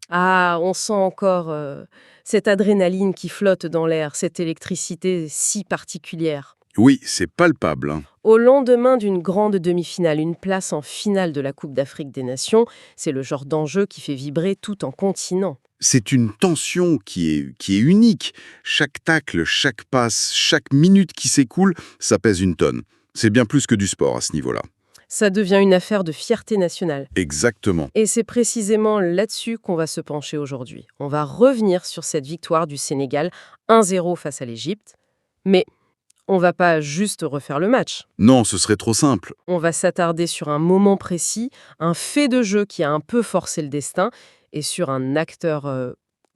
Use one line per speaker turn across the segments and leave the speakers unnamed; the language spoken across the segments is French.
Ah, on sent encore cette adrénaline qui flotte dans l'air, cette électricité si particulière.
Oui, c'est palpable, hein.
Au lendemain d'une grande demi-finale, une place en finale de la Coupe d'Afrique des Nations, c'est le genre d'enjeu qui fait vibrer tout un continent.
C'est une tension qui est unique. Chaque tacle, chaque passe, chaque minute qui s'écoule, ça pèse une tonne. C'est bien plus que du sport à ce niveau-là.
Ça devient une affaire de fierté nationale.
Exactement.
Et c'est précisément là-dessus qu'on va se pencher aujourd'hui. On va revenir sur cette victoire du Sénégal 1-0 face à l'Égypte. Mais on va pas juste refaire le match.
Non, ce serait trop simple.
On va s'attarder sur un moment précis, un fait de jeu qui a un peu forcé le destin, et sur un acteur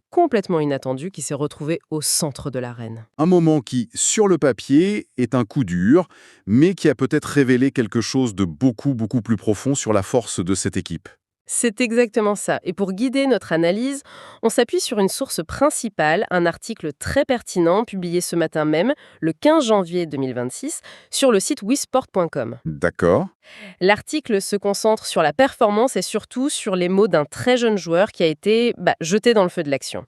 complètement inattendu qui s'est retrouvé au centre de l'arène.
Un moment qui, sur le papier, est un coup dur, mais qui a peut-être révélé quelque chose de beaucoup, beaucoup plus profond sur la force de cette équipe.
C'est exactement ça. Et pour guider notre analyse, on s'appuie sur une source principale, un article très pertinent publié ce matin même, le 15 janvier 2026, sur le site wisport.com.
D'accord.
L'article se concentre sur la performance et surtout sur les mots d'un très jeune joueur qui a été jeté dans le feu de l'action.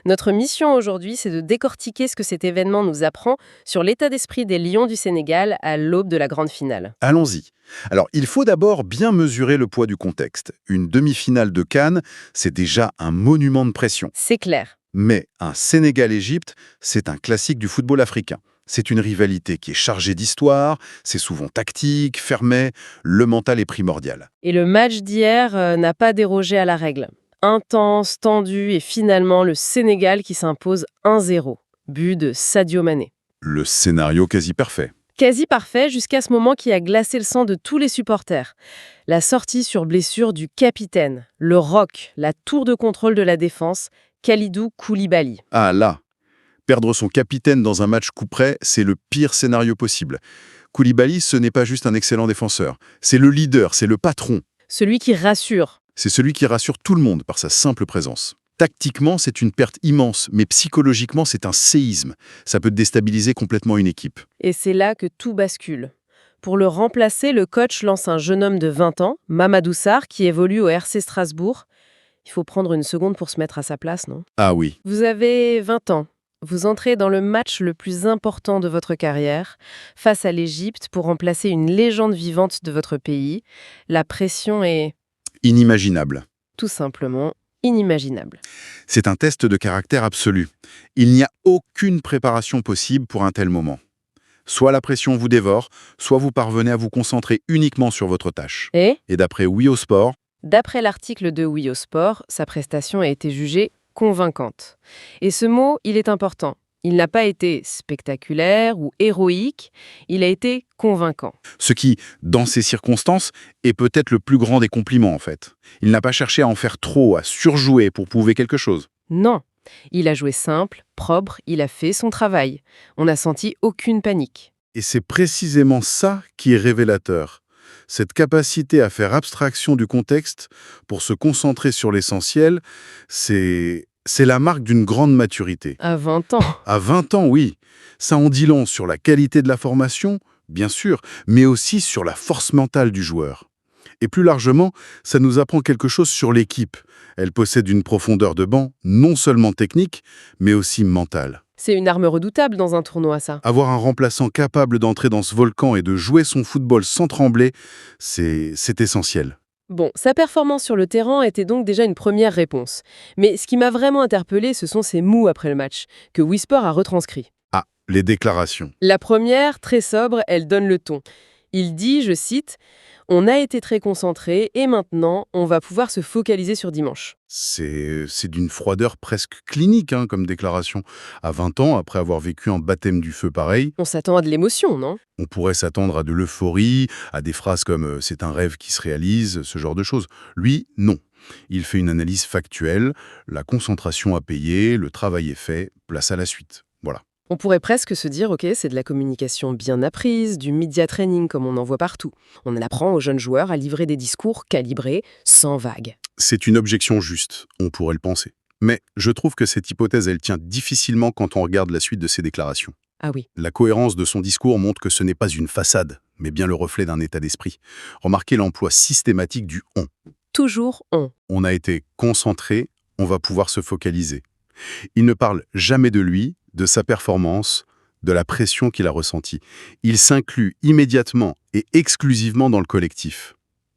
Notre mission aujourd'hui, c'est de décortiquer ce que cet événement nous apprend sur l'état d'esprit des Lions du Sénégal à l'aube de la grande finale.
Allons-y. Alors, il faut d'abord bien mesurer le poids du contexte. Une demi-finale de Cannes, c'est déjà un monument de pression.
C'est clair.
Mais un Sénégal-Égypte, c'est un classique du football africain. C'est une rivalité qui est chargée d'histoire, c'est souvent tactique, fermé, le mental est primordial.
Et le match d'hier n'a pas dérogé à la règle. Intense, tendu et finalement le Sénégal qui s'impose 1-0. But de Sadio Mané.
Le scénario quasi parfait.
Quasi parfait jusqu'à ce moment qui a glacé le sang de tous les supporters. La sortie sur blessure du capitaine, le roc, la tour de contrôle de la défense, Kalidou Koulibaly.
Ah là, perdre son capitaine dans un match coup près, c'est le pire scénario possible. Koulibaly, ce n'est pas juste un excellent défenseur, c'est le leader, c'est le patron.
Celui qui rassure.
C'est celui qui rassure tout le monde par sa simple présence. Tactiquement, c'est une perte immense, mais psychologiquement, c'est un séisme. Ça peut déstabiliser complètement une équipe.
Et c'est là que tout bascule. Pour le remplacer, le coach lance un jeune homme de 20 ans, Mamadou Sarr, qui évolue au RC Strasbourg. Il faut prendre une seconde pour se mettre à sa place, non?
Ah oui,
Vous avez 20 ans. Vous entrez dans le match le plus important de votre carrière, face à l'Égypte, pour remplacer une légende vivante de votre pays. La pression est,
inimaginable.
tout simplement, inimaginable.
C'est un test de caractère absolu. Il n'y a aucune préparation possible pour un tel moment. Soit la pression vous dévore, soit vous parvenez à vous concentrer uniquement sur votre tâche.
Et,
Et d'après Oui au sport,
d'après l'article de Oui au sport, sa prestation a été jugée convaincante. Et ce mot, il est important. Il n'a pas été spectaculaire ou héroïque, il a été convaincant.
ce qui, dans ces circonstances, est peut-être le plus grand des compliments en fait. Il n'a pas cherché à en faire trop, à surjouer pour prouver quelque chose.
Non, il a joué simple, propre, il a fait son travail. On n'a senti aucune panique.
Et c'est précisément ça qui est révélateur. Cette capacité à faire abstraction du contexte pour se concentrer sur l'essentiel, c'est la marque d'une grande maturité.
À 20 ans.
À 20 ans, oui. Ça en dit long sur la qualité de la formation, bien sûr, mais aussi sur la force mentale du joueur. Et plus largement, ça nous apprend quelque chose sur l'équipe. Elle possède une profondeur de banc, non seulement technique, mais aussi mentale.
C'est une arme redoutable dans un tournoi, ça.
Avoir un remplaçant capable d'entrer dans ce volcan et de jouer son football sans trembler, c'est essentiel.
Bon, sa performance sur le terrain était donc déjà une première réponse. Mais ce qui m'a vraiment interpellé, ce sont ses mots après le match, que Whisper a retranscrit.
Ah, les déclarations.
La première, très sobre, elle donne le ton. Il dit, je cite, « On a été très concentrés et maintenant, on va pouvoir se focaliser sur dimanche. »
C'est d'une froideur presque clinique comme déclaration. À 20 ans, après avoir vécu un baptême du feu pareil,
On s'attend à de l'émotion, non?
on pourrait s'attendre à de l'euphorie, à des phrases comme c'est un rêve qui se réalise, ce genre de choses. Lui, non. Il fait une analyse factuelle, la concentration a payé, le travail est fait, place à la suite. Voilà.
On pourrait presque se dire, ok, c'est de la communication bien apprise, du media training comme on en voit partout. On apprend aux jeunes joueurs à livrer des discours calibrés, sans vagues.
C'est une objection juste, on pourrait le penser. Mais je trouve que cette hypothèse, elle tient difficilement quand on regarde la suite de ses déclarations.
Ah oui.
La cohérence de son discours montre que ce n'est pas une façade, mais bien le reflet d'un état d'esprit. Remarquez l'emploi systématique du « on ».
Toujours on.
On a été concentré, on va pouvoir se focaliser. Il ne parle jamais de lui, de sa performance, de la pression qu'il a ressentie. Il s'inclut immédiatement et exclusivement dans le collectif.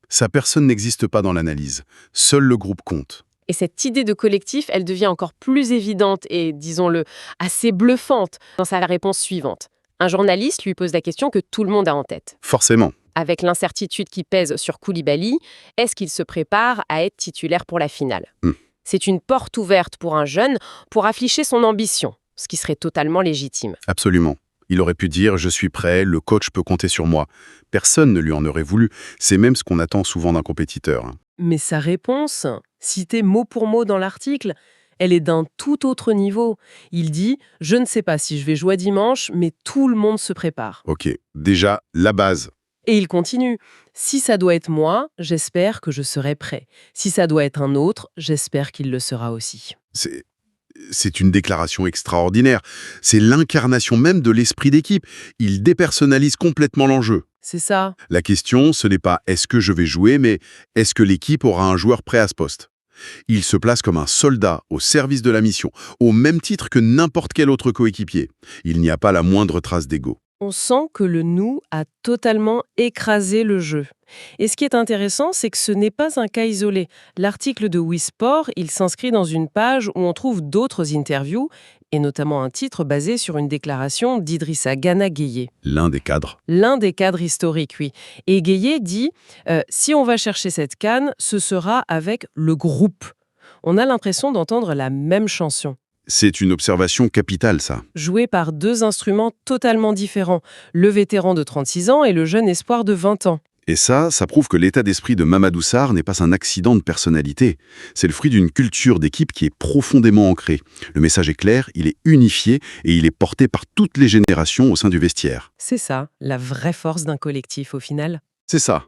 Sa personne n'existe pas dans l'analyse. Seul le groupe compte.
Et cette idée de collectif, elle devient encore plus évidente et, disons-le, assez bluffante dans sa réponse suivante. Un journaliste lui pose la question que tout le monde a en tête.
Forcément.
Avec l'incertitude qui pèse sur Koulibaly, est-ce qu'il se prépare à être titulaire pour la finale? C'est une porte ouverte pour un jeune pour afficher son ambition, ce qui serait totalement légitime.
Absolument. Il aurait pu dire « je suis prêt, le coach peut compter sur moi ». Personne ne lui en aurait voulu. C'est même ce qu'on attend souvent d'un compétiteur.
Mais sa réponse, citée mot pour mot dans l'article, elle est d'un tout autre niveau. Il dit « je ne sais pas si je vais jouer dimanche, mais tout le monde se prépare ».
Ok, déjà, la base.
Et il continue « si ça doit être moi, j'espère que je serai prêt. Si ça doit être un autre, j'espère qu'il le sera aussi. »
C'est une déclaration extraordinaire. C'est l'incarnation même de l'esprit d'équipe. Il dépersonnalise complètement l'enjeu.
C'est ça.
La question, ce n'est pas « est-ce que je vais jouer ?» mais « est-ce que l'équipe aura un joueur prêt à ce poste ?» Il se place comme un soldat au service de la mission, au même titre que n'importe quel autre coéquipier. Il n'y a pas la moindre trace d'ego.
On sent que le nous a totalement écrasé le jeu. Et ce qui est intéressant, c'est que ce n'est pas un cas isolé. L'article de WeSport, il s'inscrit dans une page où on trouve d'autres interviews, et notamment un titre basé sur une déclaration d'Idrissa Gana Gueye.
L'un des cadres.
L'un des cadres historiques, oui. Et Gueye dit si on va chercher cette CAN, ce sera avec le groupe. On a l'impression d'entendre la même chanson.
C'est une observation capitale, ça.
Joué par deux instruments totalement différents, le vétéran de 36 ans et le jeune espoir de 20 ans.
Et ça prouve que l'état d'esprit de Mamadou Sarr n'est pas un accident de personnalité. C'est le fruit d'une culture d'équipe qui est profondément ancrée. Le message est clair, il est unifié et il est porté par toutes les générations au sein du vestiaire.
C'est ça, la vraie force d'un collectif au final.
C'est ça.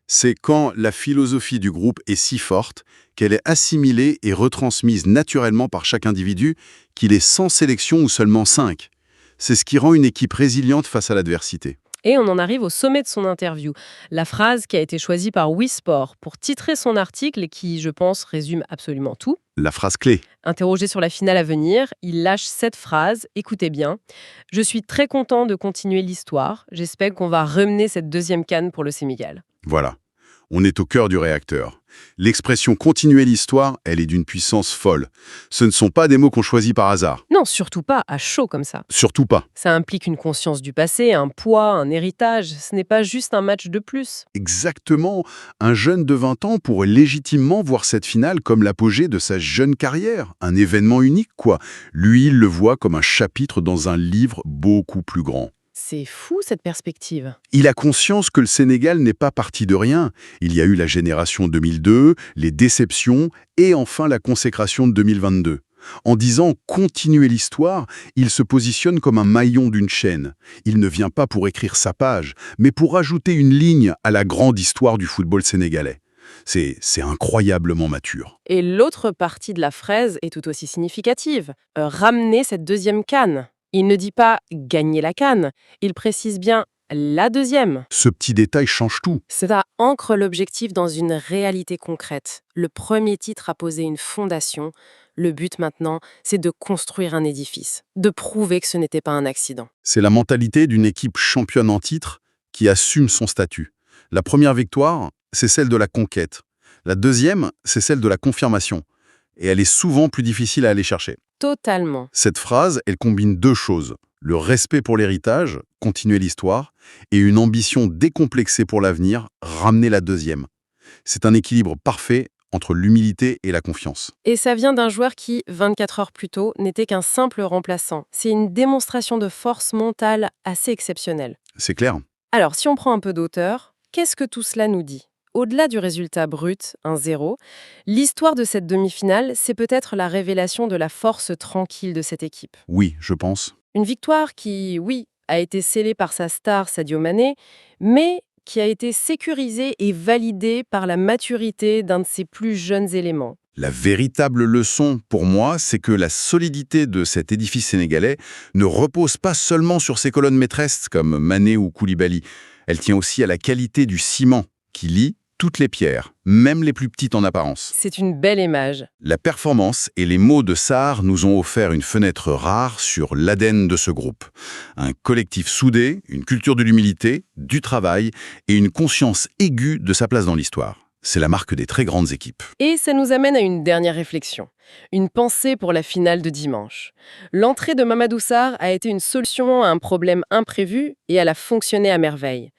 C'est quand la philosophie du groupe est si forte qu'elle est assimilée et retransmise naturellement par chaque individu, qu'il est sans sélection ou seulement 5. C'est ce qui rend une équipe résiliente face à l'adversité.
Et on en arrive au sommet de son interview. La phrase qui a été choisie par WeSport pour titrer son article et qui, je pense, résume absolument tout.
La phrase clé.
Interrogé sur la finale à venir, il lâche cette phrase, écoutez bien. « Je suis très content de continuer l'histoire. J'espère qu'on va ramener cette deuxième CAN pour le Sénégal. »
Voilà. On est au cœur du réacteur. L'expression « continuer l'histoire », elle est d'une puissance folle. Ce ne sont pas des mots qu'on choisit par hasard.
Non, surtout pas à chaud comme ça.
Surtout pas.
Ça implique une conscience du passé, un poids, un héritage. Ce n'est pas juste un match de plus.
Exactement. Un jeune de 20 ans pourrait légitimement voir cette finale comme l'apogée de sa jeune carrière. Un événement unique, quoi. Lui, il le voit comme un chapitre dans un livre beaucoup plus grand.
C'est fou, cette perspective.
Il a conscience que le Sénégal n'est pas parti de rien. Il y a eu la génération 2002, les déceptions et enfin la consécration de 2022. En disant « continuer l'histoire », il se positionne comme un maillon d'une chaîne. Il ne vient pas pour écrire sa page, mais pour ajouter une ligne à la grande histoire du football sénégalais. C'est incroyablement mature.
Et l'autre partie de la phrase est tout aussi significative. Ramener cette deuxième CAN. Il ne dit pas « gagner la CAN », il précise bien « la deuxième ».
Ce petit détail change tout.
Cela ancre l'objectif dans une réalité concrète. Le premier titre a posé une fondation. Le but maintenant, c'est de construire un édifice, de prouver que ce n'était pas un accident.
C'est la mentalité d'une équipe championne en titre qui assume son statut. La première victoire, c'est celle de la conquête. La deuxième, c'est celle de la confirmation. Et elle est souvent plus difficile à aller chercher.
Totalement.
Cette phrase, elle combine deux choses. Le respect pour l'héritage, continuer l'histoire, et une ambition décomplexée pour l'avenir, ramener la deuxième. C'est un équilibre parfait entre l'humilité et la confiance.
Et ça vient d'un joueur qui, 24 heures plus tôt, n'était qu'un simple remplaçant. C'est une démonstration de force mentale assez exceptionnelle.
C'est clair.
Alors, si on prend un peu d'auteur, qu'est-ce que tout cela nous dit ? Au-delà du résultat brut, 1-0, l'histoire de cette demi-finale, c'est peut-être la révélation de la force tranquille de cette équipe.
Oui, je pense.
Une victoire qui, oui, a été scellée par sa star Sadio Mané, mais qui a été sécurisée et validée par la maturité d'un de ses plus jeunes éléments.
La véritable leçon, pour moi, c'est que la solidité de cet édifice sénégalais ne repose pas seulement sur ses colonnes maîtresses comme Mané ou Koulibaly. Elle tient aussi à la qualité du ciment qui lie toutes les pierres, même les plus petites en apparence.
C'est une belle image.
La performance et les mots de Sarr nous ont offert une fenêtre rare sur l'ADN de ce groupe. Un collectif soudé, une culture de l'humilité, du travail et une conscience aiguë de sa place dans l'histoire. C'est la marque des très grandes équipes.
Et ça nous amène à une dernière réflexion. Une pensée pour la finale de dimanche. L'entrée de Mamadou Sarr a été une solution à un problème imprévu et elle a fonctionné à merveille.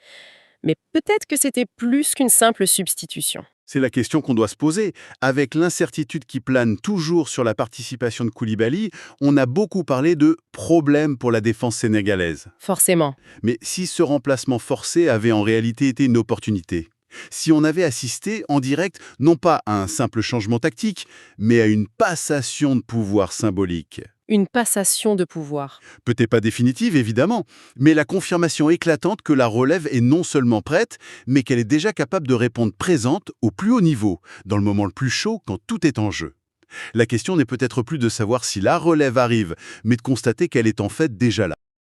Mais peut-être que c'était plus qu'une simple substitution.
C'est la question qu'on doit se poser. Avec l'incertitude qui plane toujours sur la participation de Koulibaly, on a beaucoup parlé de problème pour la défense sénégalaise.
Forcément.
Mais si ce remplacement forcé avait en réalité été une opportunité, si on avait assisté en direct non pas à un simple changement tactique, mais à une passation de pouvoir symbolique.
Une passation de pouvoir.
Peut-être pas définitive, évidemment, mais la confirmation éclatante que la relève est non seulement prête, mais qu'elle est déjà capable de répondre présente au plus haut niveau, dans le moment le plus chaud quand tout est en jeu. La question n'est peut-être plus de savoir si la relève arrive, mais de constater qu'elle est en fait déjà là.